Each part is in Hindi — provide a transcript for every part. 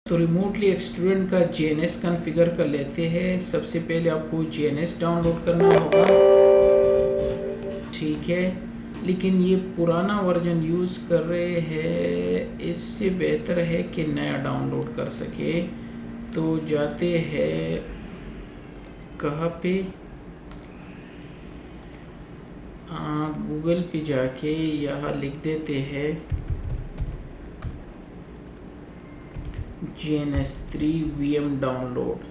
तो रिमोटली एक स्टूडेंट का JNS कॉन्फ़िगर कर लेते हैं। सबसे पहले आपको JNS डाउनलोड करना होगा, ठीक है। लेकिन ये पुराना वर्जन यूज़ कर रहे हैं, इससे बेहतर है कि नया डाउनलोड कर सके। तो जाते हैं कहाँ पे, गूगल पे जाके यहाँ लिख देते हैं JNS3 VM डाउनलोड।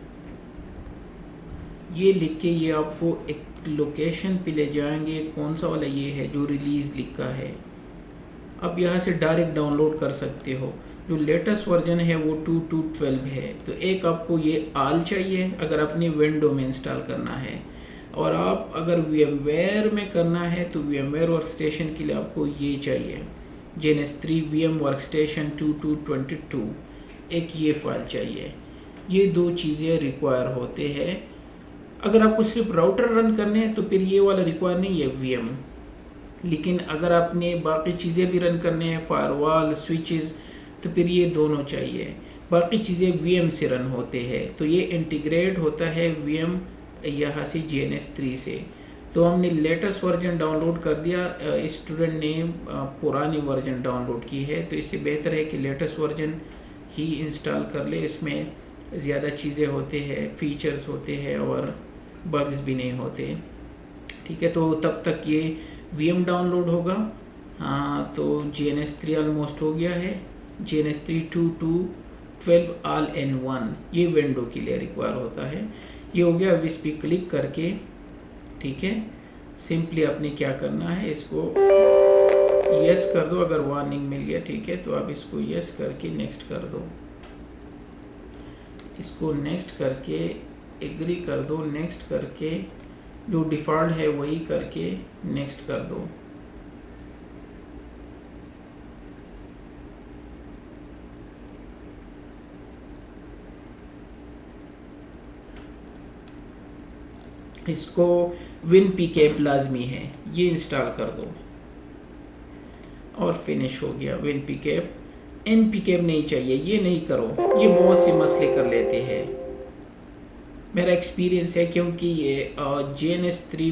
ये लिख के ये आपको एक लोकेशन पे ले जाएंगे। कौन सा वाला ये है जो रिलीज़ लिखा है। अब यहाँ से डायरेक्ट डाउनलोड कर सकते हो। जो लेटेस्ट वर्जन है वो 2.2.12 है। तो एक आपको ये आल चाहिए अगर अपनी विंडो में इंस्टॉल करना है, और आप अगर VMware में करना है तो VMware वर्कस्टेशन के लिए आपको ये चाहिए JNS3 VM वर्कस्टेशन 2.2.22, एक ये फाइल चाहिए। ये दो चीज़ें रिक्वायर होते हैं। अगर आपको सिर्फ राउटर रन करने हैं तो फिर ये वाला रिक्वायर नहीं है VM। लेकिन अगर आपने बाकी चीज़ें भी रन करने हैं, फायरवॉल, स्विचेस, तो फिर ये दोनों चाहिए। बाकी चीज़ें VM से रन होते हैं, तो ये इंटीग्रेट होता है VM यहाँ से JNS3 से। तो हमने लेटेस्ट वर्जन डाउनलोड कर दिया, स्टूडेंट ने पुरानी वर्जन डाउनलोड की है। तो इससे बेहतर है कि लेटेस्ट वर्जन ही इंस्टॉल कर ले। इसमें ज़्यादा चीज़ें होते हैं, फीचर्स होते हैं और बग्स भी नहीं होते, ठीक है। तो तब तक ये VM डाउनलोड होगा। हाँ, तो JNS3 ऑलमोस्ट हो गया है। JNS3 2.2.12 ऑल इन वन, ये विंडो के लिए रिक्वायर होता है। ये हो गया। अब इस पर क्लिक करके, ठीक है, सिंपली आपने क्या करना है, इसको यस कर दो। अगर वार्निंग मिल गया, ठीक है, तो आप इसको यस करके नेक्स्ट कर दो। इसको नेक्स्ट करके एग्री कर दो। नेक्स्ट करके जो डिफ़ॉल्ट है वही करके नेक्स्ट कर दो। इसको WinPKF लाजमी है, ये इंस्टॉल कर दो और फिनिश हो गया। WinPKF, NPKF नहीं चाहिए, ये नहीं करो, ये बहुत से मसले कर लेते हैं। मेरा एक्सपीरियंस है, क्योंकि ये JNS3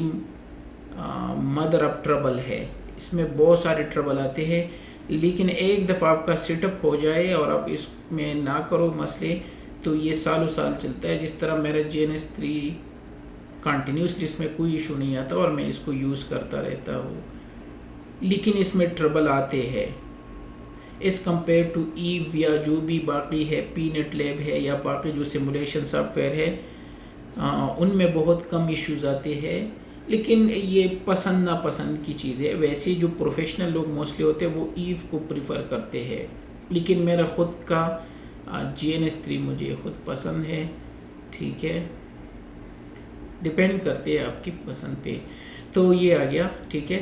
मदर ऑफ ट्रबल है। इसमें बहुत सारे ट्रबल आते हैं, लेकिन एक दफ़ा आपका सेटअप हो जाए और आप इसमें ना करो मसले, तो ये सालों साल चलता है। जिस तरह मेरा JNS3 कंटिन्यूसली इसमें कोई इशू नहीं आता और मैं इसको यूज़ करता रहता हूँ, लेकिन इसमें ट्रबल आते हैं एज़ कम्पेयर टू ईव या जो भी बाकी है, पीनेट लैब है या बाकी जो सिमुलेशन सॉफ्टवेयर है, उनमें बहुत कम इश्यूज आते हैं। लेकिन ये पसंद नापसंद की चीज़ है। वैसे जो प्रोफेशनल लोग मोस्टली होते हैं वो ईव को प्रिफ़र करते हैं, लेकिन मेरा ख़ुद का JNS3 मुझे ख़ुद पसंद है, ठीक है। डिपेंड करते हैं आपकी पसंद पे। तो ये आ गया, ठीक है।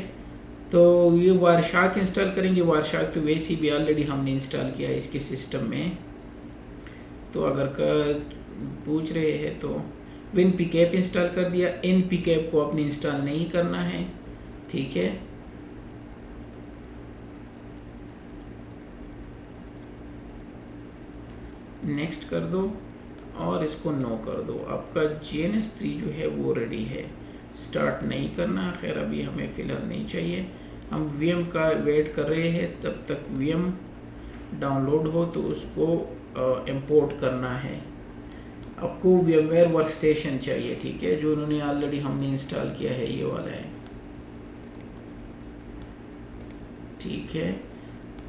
तो ये वारशाक इंस्टॉल करेंगे। वारशाक तो वैसे भी ऑलरेडी हमने इंस्टॉल किया है इसके सिस्टम में। तो अगर पूछ रहे हैं तो WinPKF इंस्टॉल कर दिया। NPKF को आपने इंस्टॉल नहीं करना है, ठीक है। नेक्स्ट कर दो और इसको नो कर दो। आपका JNS3 जो है वो रेडी है। स्टार्ट नहीं करना, खैर अभी हमें फ़िलहाल नहीं चाहिए। हम VM का वेट कर रहे हैं, तब तक VM डाउनलोड हो तो उसको इंपोर्ट करना है। आपको VMware वर्कस्टेशन चाहिए, ठीक है, जो उन्होंने ऑलरेडी हमने इंस्टॉल किया है, ये वाला है, ठीक है।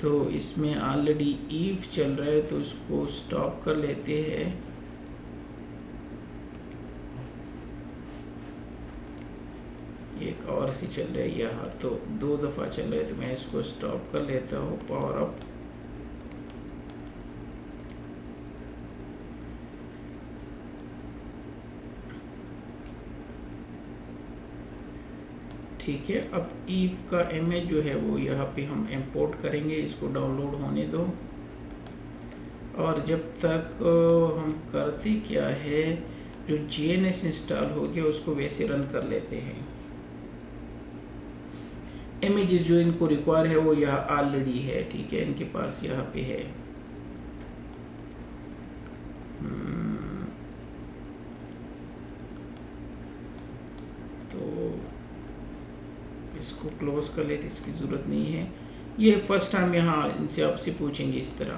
तो इसमें ऑलरेडी ईव चल रहा है तो उसको स्टॉप कर लेते हैं। एक और सी चल रहा है यहाँ, तो 2 दफ़ा चल रहा है, तो मैं इसको स्टॉप कर लेता हूँ। पावर अप, ठीक है। अब ईव का इमेज जो है वो यहाँ पे हम इंपोर्ट करेंगे। इसको डाउनलोड होने दो, और जब तक हम करते क्या है, जो JNS इंस्टॉल हो गया उसको वैसे रन कर लेते हैं। इमेजेस जो इनको रिक्वायर है वो यहाँ ऑलरेडी है, ठीक है, इनके पास यहाँ पे है। इसको क्लोज कर लेते, इसकी ज़रूरत नहीं है। ये फर्स्ट टाइम यहाँ इनसे आपसे पूछेंगे इस तरह,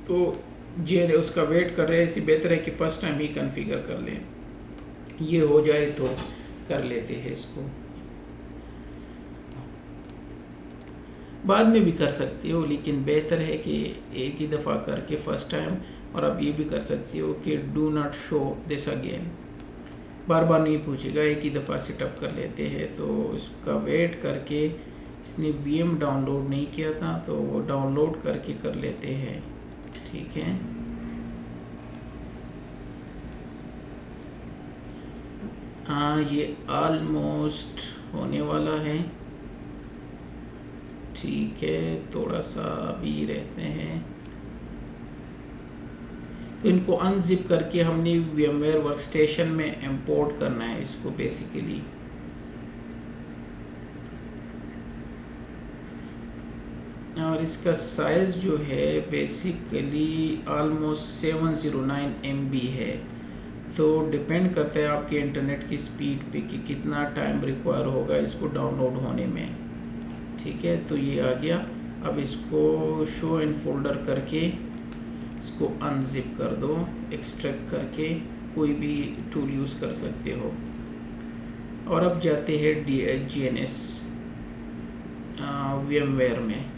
तो जे उसका वेट कर रहे हैं, इससे बेहतर है कि फ़र्स्ट टाइम ही कॉन्फ़िगर कर लें। ये हो जाए तो कर लेते हैं इसको, बाद में भी कर सकते हो, लेकिन बेहतर है कि एक ही दफ़ा करके फ़र्स्ट टाइम। और आप ये भी कर सकते हो कि do not show this again, बार बार नहीं पूछेगा, एक ही दफ़ा सेटअप कर लेते हैं। तो इसका वेट करके, इसने VM डाउनलोड नहीं किया था तो वो डाउनलोड करके कर लेते हैं, ठीक है। हाँ, ये ऑलमोस्ट होने वाला है, ठीक है, थोड़ा सा भी रहते हैं। तो इनको अनजिप करके हमने VMware वर्कस्टेशन में इंपोर्ट करना है इसको बेसिकली। और इसका साइज़ जो है बेसिकली ऑलमोस्ट 709 MB है। तो डिपेंड करता है आपके इंटरनेट की स्पीड पे कि कितना टाइम रिक्वायर होगा इसको डाउनलोड होने में, ठीक है। तो ये आ गया। अब इसको शो इन फोल्डर करके इसको अनजिप कर दो, एक्सट्रैक्ट करके कोई भी टूल यूज़ कर सकते हो। और अब जाते हैं DNS VMware में।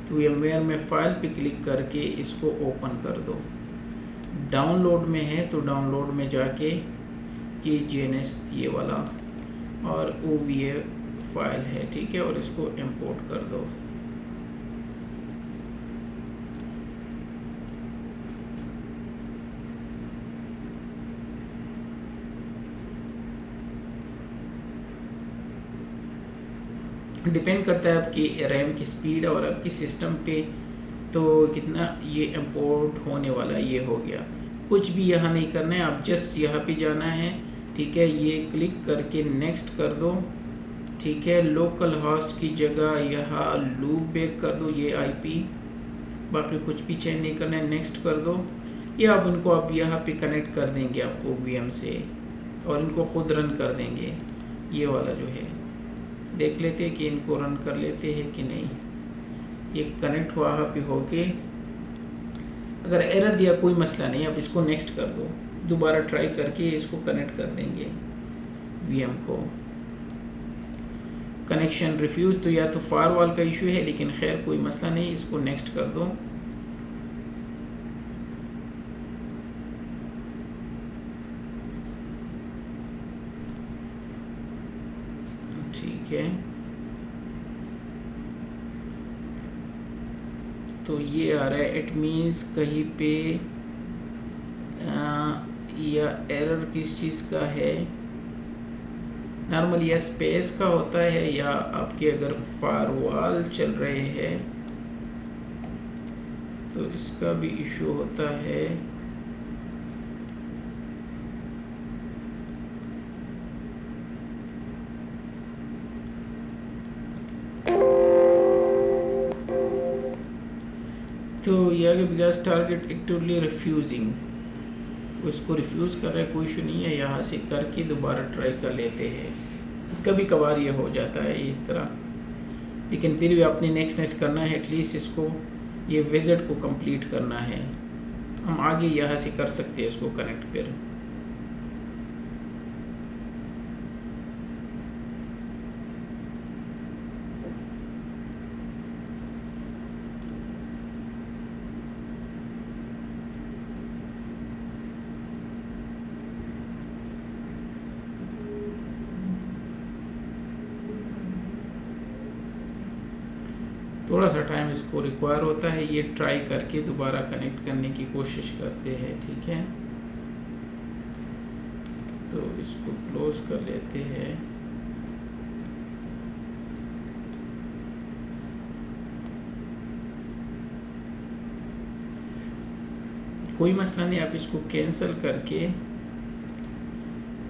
तो VMware में फ़ाइल पे क्लिक करके इसको ओपन कर दो। डाउनलोड में है तो डाउनलोड में जाके ये DNS ये वाला और OVA फाइल है, ठीक है, और इसको इंपोर्ट कर दो। डिपेंड करता है आपकी रैम की स्पीड और आपकी सिस्टम पे, तो कितना ये इंपोर्ट होने वाला है। ये हो गया, कुछ भी यहाँ नहीं करना है, आप जस्ट यहाँ पे जाना है, ठीक है। ये क्लिक करके नेक्स्ट कर दो, ठीक है। लोकल होस्ट की जगह यहाँ लूप बैक कर दो, ये IP, बाकी कुछ भी चेंज नहीं करना है, नेक्स्ट कर दो। ये आप इनको आप यहाँ पे कनेक्ट कर देंगे आपको VM से, और इनको खुद रन कर देंगे। ये वाला जो है देख लेते हैं कि इनको रन कर लेते हैं कि नहीं। ये कनेक्ट हुआ पे होके, अगर एरर दिया कोई मसला नहीं, आप इसको नेक्स्ट कर दो, दोबारा ट्राई करके इसको कनेक्ट कर देंगे VM को। कनेक्शन रिफ्यूज़, तो या तो फायरवॉल का इशू है, लेकिन खैर कोई मसला नहीं, इसको नेक्स्ट कर दो। ठीक है, तो ये आ रहा है, इट मीन्स कहीं पे या एरर किस चीज़ का है। नॉर्मली या स्पेस का होता है, या आपके अगर फायरवॉल चल रहे हैं तो इसका भी इशू होता है। तो ये आगे बिकॉज टारगेट एक्टिवली रिफ्यूजिंग, उसको रिफ्यूज़ कर रहा है, कोई इशू नहीं है। यहाँ से करके दोबारा ट्राई कर लेते हैं, कभी कभार ये हो जाता है इस तरह, लेकिन फिर भी आपने नेक्स्ट करना है, एटलीस्ट इसको ये विजिट को कंप्लीट करना है। हम आगे यहाँ से कर सकते हैं इसको कनेक्ट फिर। थोड़ा सा टाइम इसको रिक्वायर होता है, ये ट्राई करके दोबारा कनेक्ट करने की कोशिश करते हैं, ठीक है। तो इसको क्लोज कर लेते हैं। कोई मसला नहीं, आप इसको कैंसिल करके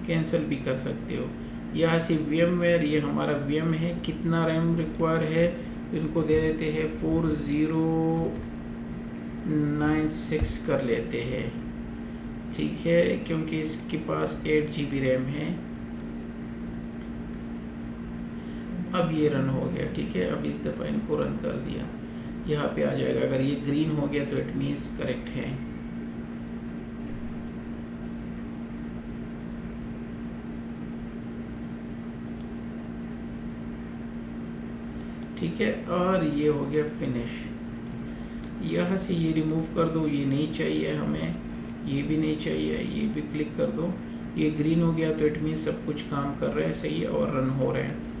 कैंसिल भी कर सकते हो। यहाँ से VMware, ये हमारा VM है, कितना रैम रिक्वायर है, तो इनको दे देते हैं 4096 कर लेते हैं, ठीक है, क्योंकि इसके पास 8 GB रैम है। अब ये रन हो गया, ठीक है। अब इस दफ़ा इनको रन कर दिया, यहाँ पे आ जाएगा। अगर ये ग्रीन हो गया तो इट मीन्स करेक्ट है। ठीक है, और ये हो गया फिनिश। यहाँ से ये रिमूव कर दो, ये नहीं चाहिए हमें, ये भी नहीं चाहिए, ये भी क्लिक कर दो। ये ग्रीन हो गया तो इट मीन्स सब कुछ काम कर रहे हैं सही और रन हो रहे हैं।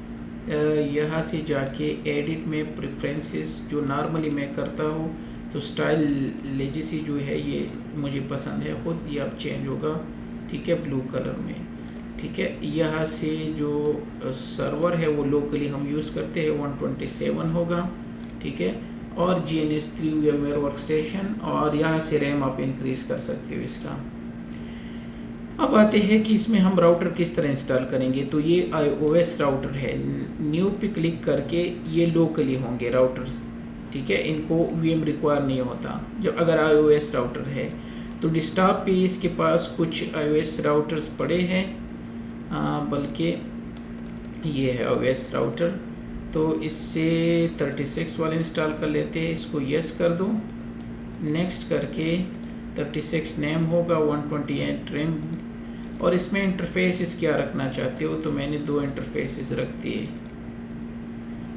यहाँ से जाके एडिट में प्रेफरेंसेस, जो नॉर्मली मैं करता हूँ, तो स्टाइल लेजेसी जो है ये मुझे पसंद है खुद, ये अब चेंज होगा, ठीक है, ब्लू कलर में। ठीक है, यहाँ से जो सर्वर है वो लोकली हम यूज़ करते हैं 127 होगा, ठीक है, और GNS3 VMware वर्कस्टेशन, और यहाँ से रैम आप इंक्रीज़ कर सकते हो इसका। अब आते हैं कि इसमें हम राउटर किस तरह इंस्टॉल करेंगे। तो ये iOS राउटर है, न्यू पे क्लिक करके ये लोकली होंगे राउटर्स, ठीक है, इनको VM रिक्वायर नहीं होता जब अगर iOS राउटर है। तो डेस्कटॉप पे इसके पास कुछ iOS राउटर्स पड़े हैं, बल्कि ये है iOS राउटर। तो इससे 36 वाले इंस्टॉल कर लेते हैं, इसको यस कर दो, नेक्स्ट करके 36 नेम होगा, 128 रैम, और इसमें इंटरफेसेस क्या रखना चाहते हो, तो मैंने 2 इंटरफेसेस रख दिए।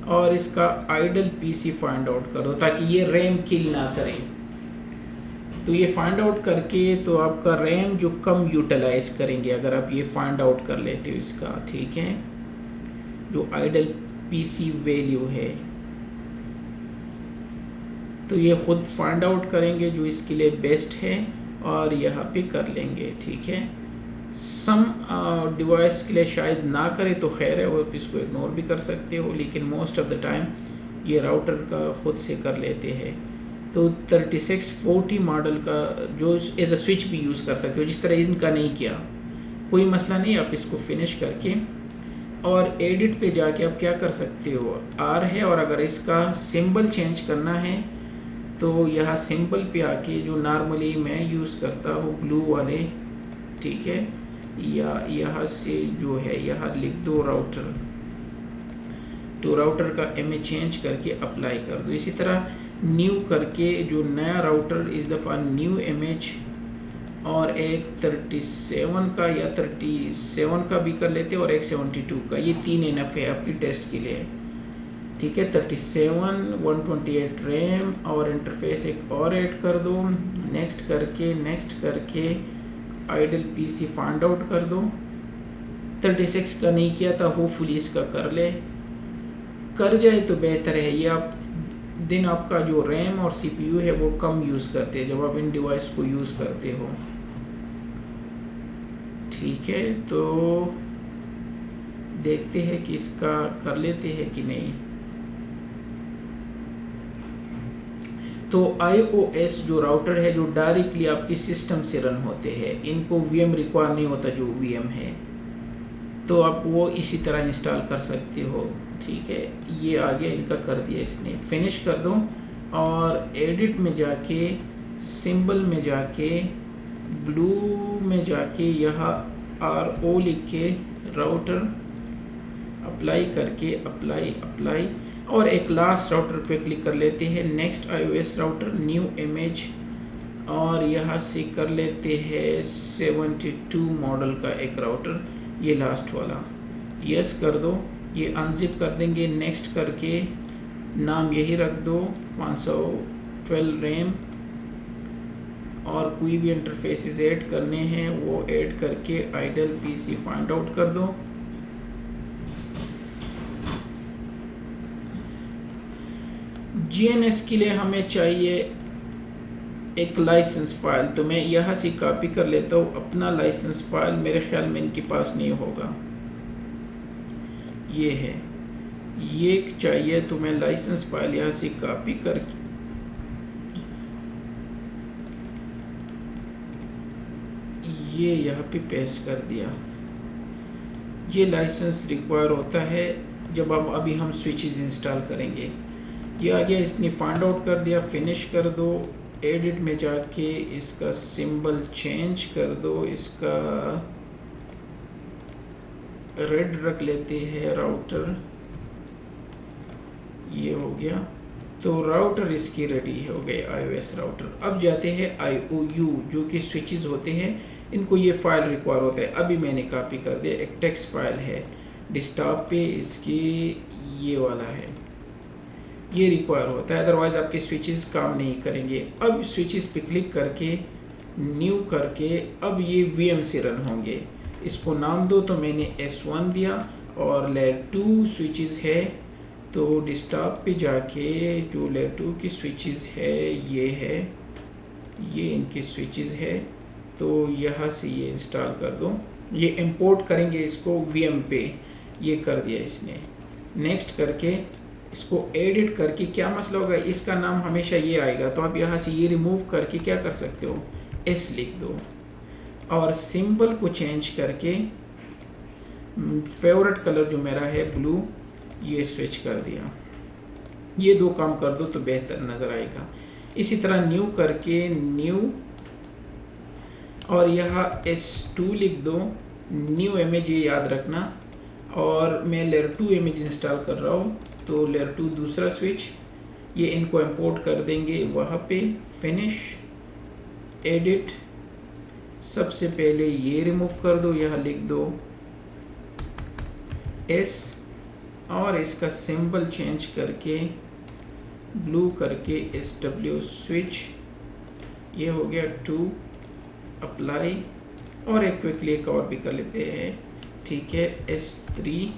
और इसका आइडल PC फाइंड आउट करो ताकि ये रैम किल ना करे। तो ये फाइंड आउट करके तो आपका रैम जो कम यूटिलाइज करेंगे अगर आप ये फाइंड आउट कर लेते हो इसका, ठीक है, जो आइडल PC वैल्यू है, तो ये खुद फाइंड आउट करेंगे जो इसके लिए बेस्ट है और यहाँ पे कर लेंगे, ठीक है। सम डिवाइस के लिए शायद ना करे तो खैर है, वो इसको इग्नोर भी कर सकते हो, लेकिन मोस्ट ऑफ द टाइम ये राउटर का खुद से कर लेते हैं। तो 3640 मॉडल का जो एज अ स्विच भी यूज़ कर सकते हो, जिस तरह इनका नहीं किया, कोई मसला नहीं। आप इसको फिनिश करके और एडिट पे जाके आप क्या कर सकते हो, R है, और अगर इसका सिंबल चेंज करना है तो यहाँ सिंबल पे आके जो नॉर्मली मैं यूज़ करता हूँ ब्लू वाले, ठीक है, या यहाँ से जो है यहाँ लिख दो राउटर, तो राउटर का इमेज चेंज करके अप्लाई कर दो। इसी तरह न्यू करके जो नया राउटर इस दफ़ा न्यू इमेज, और एक 37 का या 37 का भी कर लेते और एक 72 का, ये 3 इनफ है आपकी टेस्ट के लिए, ठीक है। 37 128 रैम और इंटरफेस एक और ऐड कर दो, नेक्स्ट करके आइडल PC फाइंड आउट कर दो। 36 का नहीं किया था, होपफुली इसका कर जाए तो बेहतर है। ये आप दिन आपका जो रैम और CPU है वो कम यूज़ करते हैं जब आप इन डिवाइस को यूज़ करते हो, ठीक है। तो देखते हैं कि इसका कर लेते हैं कि नहीं। तो iOS जो राउटर है जो डायरेक्टली आपकी सिस्टम से रन होते हैं, इनको VM रिक्वायर नहीं होता जो VM है, तो आप वो इसी तरह इंस्टॉल कर सकते हो, ठीक है। ये आ गया, इनका कर दिया इसने, फिनिश कर दो और एडिट में जाके सिंबल में जाके ब्लू में जाके यहाँ RO लिख के राउटर अप्लाई करके अप्लाई और एक लास्ट राउटर पे क्लिक कर लेते हैं, next iOS router new image, और यहाँ से कर लेते हैं 72 मॉडल का एक राउटर, ये लास्ट वाला, यस कर दो। ये अनजिप कर देंगे, नेक्स्ट करके नाम यही रख दो 512 रैम, और कोई भी इंटरफेसेस ऐड करने हैं वो ऐड करके आइडल PC फाइंड आउट कर दो। GNS के लिए हमें चाहिए एक लाइसेंस फाइल, तो मैं यहाँ से कॉपी कर लेता हूँ अपना लाइसेंस फाइल, मेरे ख्याल में इनके पास नहीं होगा, ये है, ये चाहिए, तो मैं लाइसेंस फाइल यहाँ से कॉपी करके ये यहाँ पे पेस्ट कर दिया। ये लाइसेंस रिक्वायर होता है जब अभी हम स्विचेस इंस्टॉल करेंगे। ये आ गया, इसने फाइंड आउट कर दिया, फिनिश कर दो, एडिट में जाके इसका सिंबल चेंज कर दो, इसका रेड रख लेते हैं राउटर, ये हो गया। तो राउटर इसकी रेडी हो गए, iOS राउटर। अब जाते हैं IOU, जो कि स्विचेस होते हैं, इनको ये फाइल रिक्वायर होता है। अभी मैंने कॉपी कर दिया, एक टेक्स्ट फाइल है डेस्कटॉप पे, इसकी ये वाला है, ये रिक्वायर होता है, अदरवाइज आपके स्विचेस काम नहीं करेंगे। अब स्विचेस पे क्लिक करके न्यू करके अब ये VM से रन होंगे। इसको नाम दो, तो मैंने S1 दिया, और लेयर 2 स्विचेस है, तो डेस्कटॉप पे जाके जो लेयर 2 की स्विचेस है, ये है, ये इनकी स्विचेस है, तो यहाँ से ये इंस्टॉल कर दो। ये इंपोर्ट करेंगे इसको VM पे, ये कर दिया इसने। नेक्स्ट करके इसको एडिट करके क्या मसला होगा, इसका नाम हमेशा ये आएगा, तो आप यहाँ से ये रिमूव करके क्या कर सकते हो, S लिख दो, और सिंबल को चेंज करके फेवरेट कलर जो मेरा है ब्लू, ये स्विच कर दिया। ये दो काम कर दो तो बेहतर नज़र आएगा। इसी तरह न्यू करके न्यू, और यहाँ S2 लिख दो, न्यू इमेज, ये याद रखना। और मैं लेयर 2 इमेज इंस्टॉल कर रहा हूँ, तो लेयर 2 दूसरा स्विच, ये इनको इंपोर्ट कर देंगे वहाँ पे। फिनिश, एडिट, सबसे पहले ये रिमूव कर दो, यहाँ लिख दो S, और इसका सिंबल चेंज करके ब्लू करके SW स्विच, ये हो गया 2, अप्लाई, और एक क्विकली एक और भी कर लेते हैं, ठीक है। S3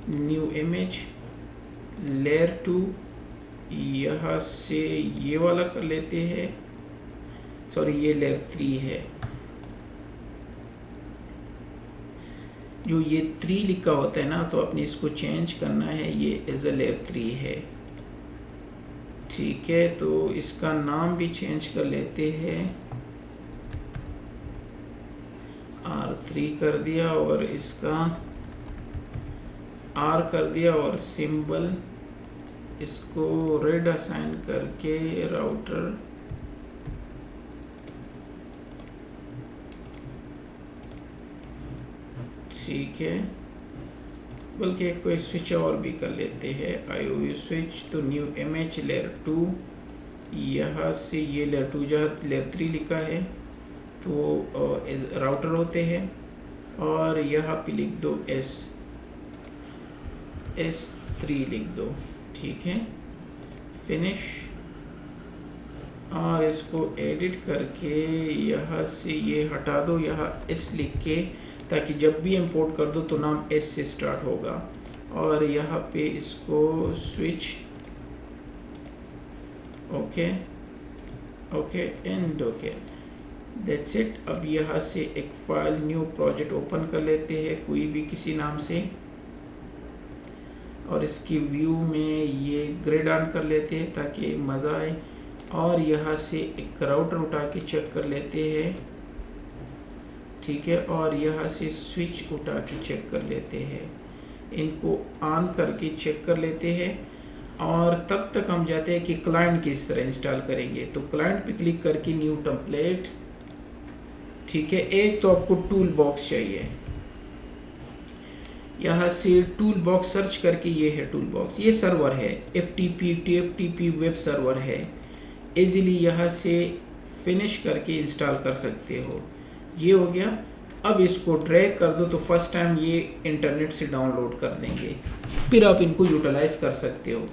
न्यू इमेज, लेयर 2, यहाँ से ये वाला कर लेते हैं, सॉरी ये लेयर 3 है, जो ये 3 लिखा होता है ना, तो अपने इसको चेंज करना है, ये एज अ लेयर 3 है, ठीक है। तो इसका नाम भी चेंज कर लेते हैं, R3 कर दिया, और इसका R कर दिया, और सिंबल इसको रेड असाइन करके राउटर, ठीक है। बल्कि कोई स्विच और भी कर लेते हैं, IOU स्विच, तो न्यू इमेज लेयर 2, यहाँ से ये लेयर 2 जहाँ लेयर 3 लिखा है, तो राउटर होते हैं, और यहाँ पे लिख दो S3 लिख दो, ठीक है। फिनिश, और इसको एडिट करके यहाँ से ये हटा दो, यहाँ S लिख के, ताकि जब भी इंपोर्ट कर दो तो नाम S से स्टार्ट होगा। और यहाँ पे इसको switch, okay okay and okay, that's it. अब यहाँ से एक फाइल न्यू प्रोजेक्ट ओपन कर लेते हैं, कोई भी किसी नाम से, और इसकी व्यू में ये ग्रिड ऑन कर लेते हैं ताकि मज़ा आए। और यहाँ से एक राउटर उठा के चेक कर लेते हैं, ठीक है। और यहाँ से स्विच उठा के चेक कर लेते हैं, इनको ऑन करके चेक कर लेते हैं। और तब तक हम जाते हैं कि क्लाइंट किस तरह इंस्टॉल करेंगे। तो क्लाइंट पे क्लिक करके न्यू टेम्पलेट, ठीक है। एक तो आपको टूल बॉक्स चाहिए, यहाँ से टूल बॉक्स सर्च करके, ये है टूल बॉक्स, ये सर्वर है, TFTP वेब सर्वर है। इजीली यहाँ से फिनिश करके इंस्टॉल कर सकते हो। ये हो गया। अब इसको ड्रैग कर दो तो फर्स्ट टाइम ये इंटरनेट से डाउनलोड कर देंगे, फिर आप इनको यूटिलाइज कर सकते हो।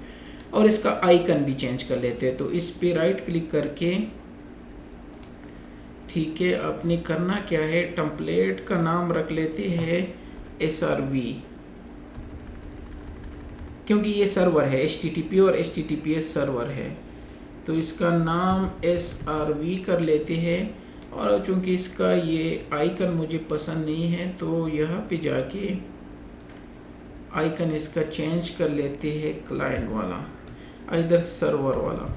और इसका आइकन भी चेंज कर लेते हैं, तो इस पे राइट क्लिक करके, ठीक है, अपने करना क्या है, टेम्पलेट का नाम रख लेते हैं SRV, क्योंकि ये सर्वर है, HTTP और HTTPS सर्वर है, तो इसका नाम SRV कर लेते हैं। और चूंकि इसका ये आइकन मुझे पसंद नहीं है, तो यहाँ पे जाके आइकन इसका चेंज कर लेते हैं क्लाइंट वाला, इधर सर्वर वाला,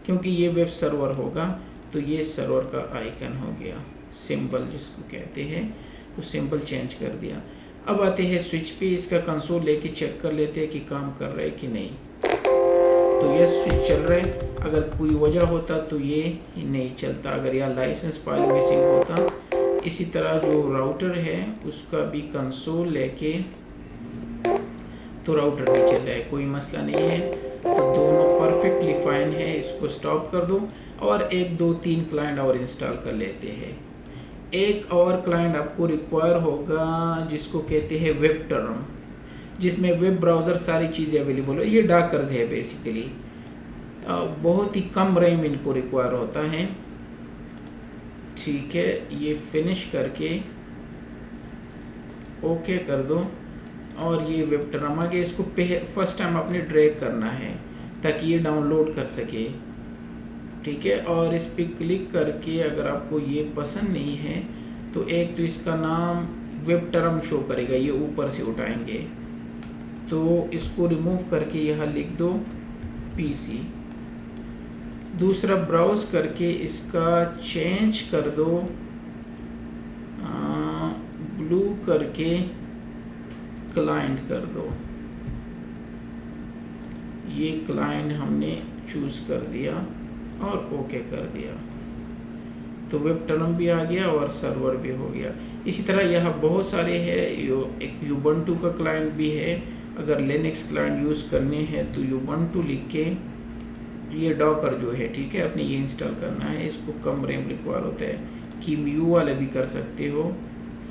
क्योंकि ये वेब सर्वर होगा। तो ये सर्वर का आइकन हो गया, सिंबल जिसको कहते हैं, तो सिंबल चेंज कर दिया। अब आते हैं स्विच पे, इसका कंसोल लेके चेक कर लेते हैं कि काम कर रहा है कि नहीं। तो ये स्विच चल रहा है, अगर कोई वजह होता तो ये नहीं चलता, अगर यह लाइसेंस फाइल मिसिंग होता। इसी तरह जो राउटर है उसका भी कंसोल लेके, तो राउटर भी चल रहा है, कोई मसला नहीं है। तो दोनों परफेक्टली फाइन है, इसको स्टॉप कर दो और 1 2 3 क्लाइंट और इंस्टॉल कर लेते हैं। एक और क्लाइंट आपको रिक्वायर होगा जिसको कहते हैं वेब टर्म, जिसमें वेब ब्राउज़र सारी चीज़ें अवेलेबल है। ये डॉकर्स है बेसिकली, बहुत ही कम रैम इनको रिक्वायर होता है। ठीक है, ये फिनिश करके ओके कर दो और ये वेब टर्म आ गया। इसको फर्स्ट टाइम आपने ड्रैग करना है ताकि ये डाउनलोड कर सके। ठीक है, और इस पर क्लिक करके अगर आपको ये पसंद नहीं है तो एक तो इसका नाम वेब टर्म शो करेगा, ये ऊपर से उठाएंगे तो इसको रिमूव करके यहाँ लिख दो पीसी। दूसरा ब्राउज करके इसका चेंज कर दो ब्लू करके क्लाइंट कर दो। ये क्लाइंट हमने चूज कर दिया और ओके कर दिया, तो वेब टर्म भी आ गया और सर्वर भी हो गया। इसी तरह यहाँ बहुत सारे हैं, एक यूबंटू का क्लाइंट भी है। अगर लिनक्स क्लाइंट यूज़ करने हैं तो यूबंटू लिख के ये डॉकर जो है, ठीक है, अपने ये इंस्टॉल करना है। इसको कम रैम रिक्वायर होता है, कीम्यू वाले भी कर सकते हो।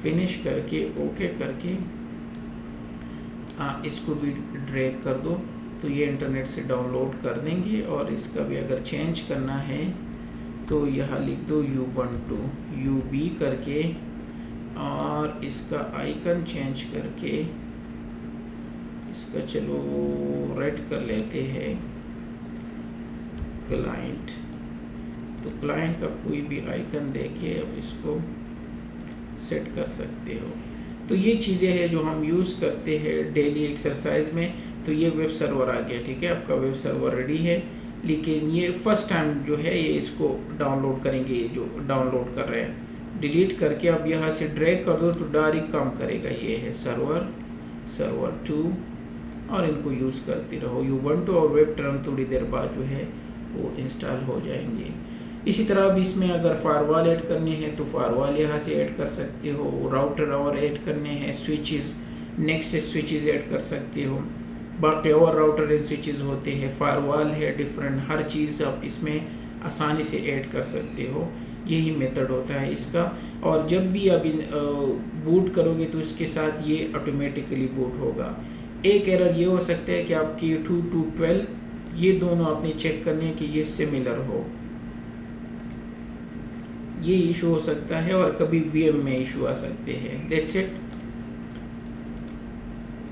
फिनिश करके ओके करके इसको भी ड्रैग कर दो तो ये इंटरनेट से डाउनलोड कर देंगे। और इसका भी अगर चेंज करना है तो यहाँ लिख दो यूबंटू यूबी करके और इसका आइकन चेंज करके इसका चलो रेड कर लेते हैं क्लाइंट। तो क्लाइंट का कोई भी आइकन देके अब इसको सेट कर सकते हो। तो ये चीज़ें हैं जो हम यूज़ करते हैं डेली एक्सरसाइज में। तो ये वेब सर्वर आ गया, ठीक है, आपका वेब सर्वर रेडी है। लेकिन ये फर्स्ट टाइम जो है ये इसको डाउनलोड करेंगे, ये जो डाउनलोड कर रहे हैं डिलीट करके अब यहाँ से ड्रैग कर दो तो डायरेक्ट काम करेगा। ये है सर्वर 2 और इनको यूज़ करते रहो। यूबंटू और वेब टर्म थोड़ी देर बाद जो है वो इंस्टॉल हो जाएंगे। इसी तरह अब इसमें अगर फायरवॉल ऐड करने हैं तो फायरवॉल यहाँ से ऐड कर सकते हो। राउटर और ऐड करने हैं, स्विचेस नेक्सस स्विचेस ऐड कर सकते हो। बाकी और राउटर एंड स्विचेस होते हैं, फायरवॉल है डिफरेंट, हर चीज़ आप इसमें आसानी से ऐड कर सकते हो। यही मेथड होता है इसका। और जब भी आप बूट करोगे तो इसके साथ ये ऑटोमेटिकली बूट होगा। एक एरर ये हो सकता है कि आपकी 2 to 12 ये दोनों आपने चेक करने कि ये सिमिलर हो, ये इशू हो सकता है और कभी वीएम में इशू आ सकते हैं। That's it.